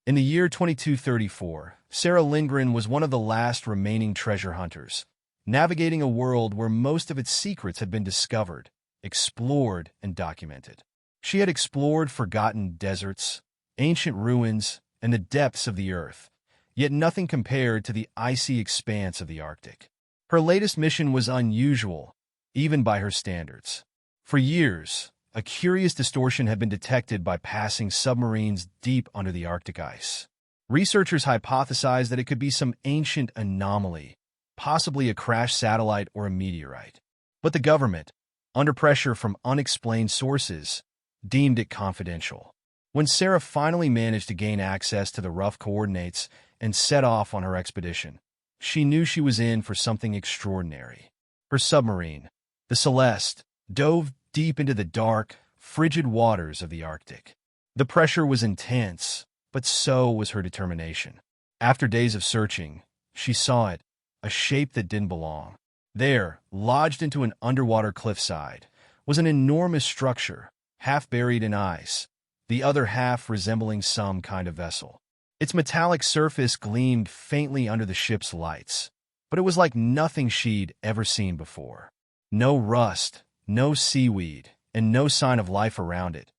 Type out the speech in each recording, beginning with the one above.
In the year 2234, Sarah Lindgren was one of the last remaining treasure hunters, navigating a world where most of its secrets had been discovered, explored, and documented. She had explored forgotten deserts, ancient ruins, and the depths of the earth, yet nothing compared to the icy expanse of the Arctic. Her latest mission was unusual, even by her standards. For years, a curious distortion had been detected by passing submarines deep under the Arctic ice. Researchers hypothesized that it could be some ancient anomaly, possibly a crashed satellite or a meteorite. But the government, under pressure from unexplained sources, deemed it confidential. When Sarah finally managed to gain access to the rough coordinates and set off on her expedition, she knew she was in for something extraordinary. Her submarine, the Celeste, dove deep into the dark, frigid waters of the Arctic. The pressure was intense, but so was her determination. After days of searching, she saw it, a shape that didn't belong. There, lodged into an underwater cliffside, was an enormous structure, half buried in ice, the other half resembling some kind of vessel. Its metallic surface gleamed faintly under the ship's lights, but it was like nothing she'd ever seen before. No rust, no seaweed, and no sign of life around it.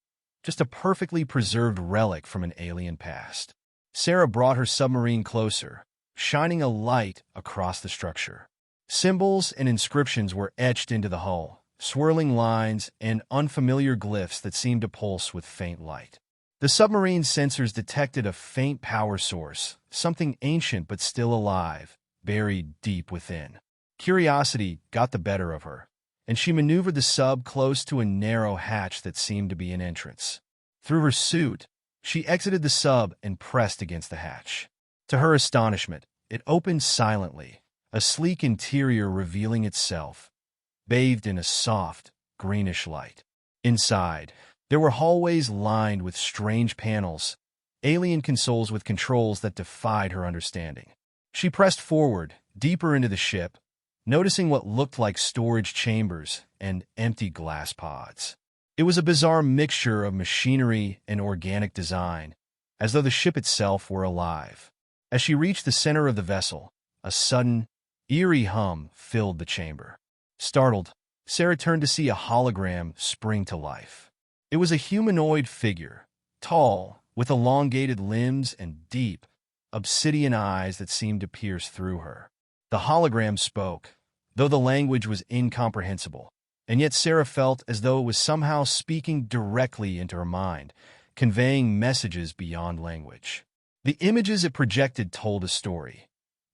Just a perfectly preserved relic from an alien past. Sarah brought her submarine closer, shining a light across the structure. Symbols and inscriptions were etched into the hull, swirling lines and unfamiliar glyphs that seemed to pulse with faint light. The submarine's sensors detected a faint power source, something ancient but still alive, buried deep within. Curiosity got the better of her, and she maneuvered the sub close to a narrow hatch that seemed to be an entrance. Through her suit, she exited the sub and pressed against the hatch. To her astonishment, it opened silently, a sleek interior revealing itself, bathed in a soft, greenish light. Inside, there were hallways lined with strange panels, alien consoles with controls that defied her understanding. She pressed forward, deeper into the ship, noticing what looked like storage chambers and empty glass pods. It was a bizarre mixture of machinery and organic design, as though the ship itself were alive. As she reached the center of the vessel, a sudden, eerie hum filled the chamber. Startled, Sarah turned to see a hologram spring to life. It was a humanoid figure, tall, with elongated limbs and deep, obsidian eyes that seemed to pierce through her. The hologram spoke, though the language was incomprehensible, and yet Sarah felt as though it was somehow speaking directly into her mind, conveying messages beyond language. The images it projected told a story.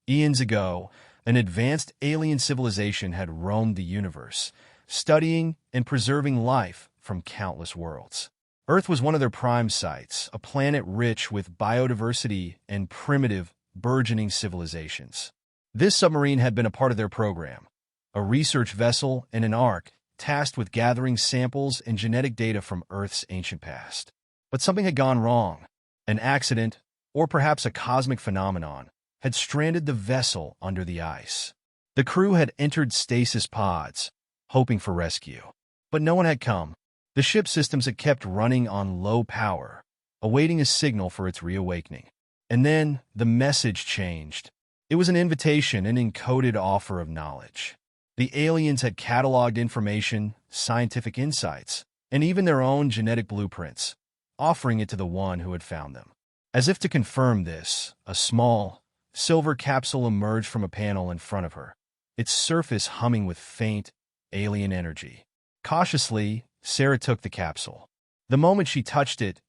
Eons ago, an advanced alien civilization had roamed the universe, studying and preserving life from countless worlds. Earth was one of their prime sites, a planet rich with biodiversity and primitive, burgeoning civilizations. This submarine had been a part of their program, a research vessel and an ark tasked with gathering samples and genetic data from Earth's ancient past. But something had gone wrong. An accident, or perhaps a cosmic phenomenon, had stranded the vessel under the ice. The crew had entered stasis pods, hoping for rescue. But no one had come. The ship's systems had kept running on low power, awaiting a signal for its reawakening. And then the message changed. It was an invitation, an encoded offer of knowledge. The aliens had cataloged information, scientific insights, and even their own genetic blueprints, offering it to the one who had found them. As if to confirm this, a small, silver capsule emerged from a panel in front of her, its surface humming with faint, alien energy. Cautiously, Sarah took the capsule. The moment she touched it,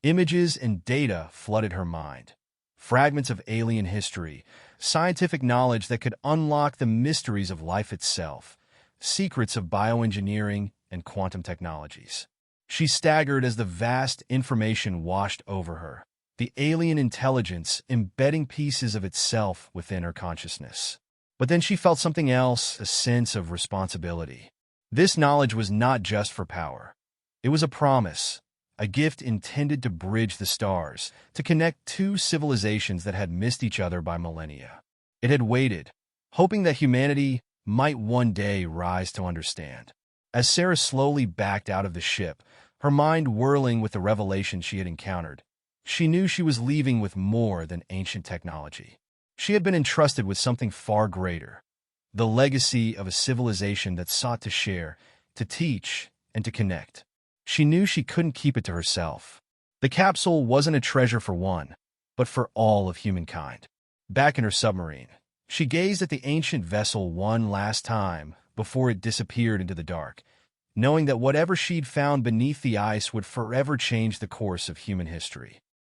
images and data flooded her mind. Fragments of alien history, scientific knowledge that could unlock the mysteries of life itself, secrets of bioengineering and quantum technologies. She staggered as the vast information washed over her, the alien intelligence embedding pieces of itself within her consciousness. But then she felt something else, a sense of responsibility. This knowledge was not just for power. It was a promise, a gift intended to bridge the stars, to connect two civilizations that had missed each other by millennia. It had waited, hoping that humanity might one day rise to understand. As Sarah slowly backed out of the ship, her mind whirling with the revelation she had encountered, She knew she was leaving with more than ancient technology. She had been entrusted with something far greater, the legacy of a civilization that sought to share, to teach, and to connect. She knew she couldn't keep it to herself. The capsule wasn't a treasure for one, but for all of humankind. Back in her submarine, she gazed at the ancient vessel one last time before it disappeared into the dark, knowing that whatever she'd found beneath the ice would forever change the course of human history.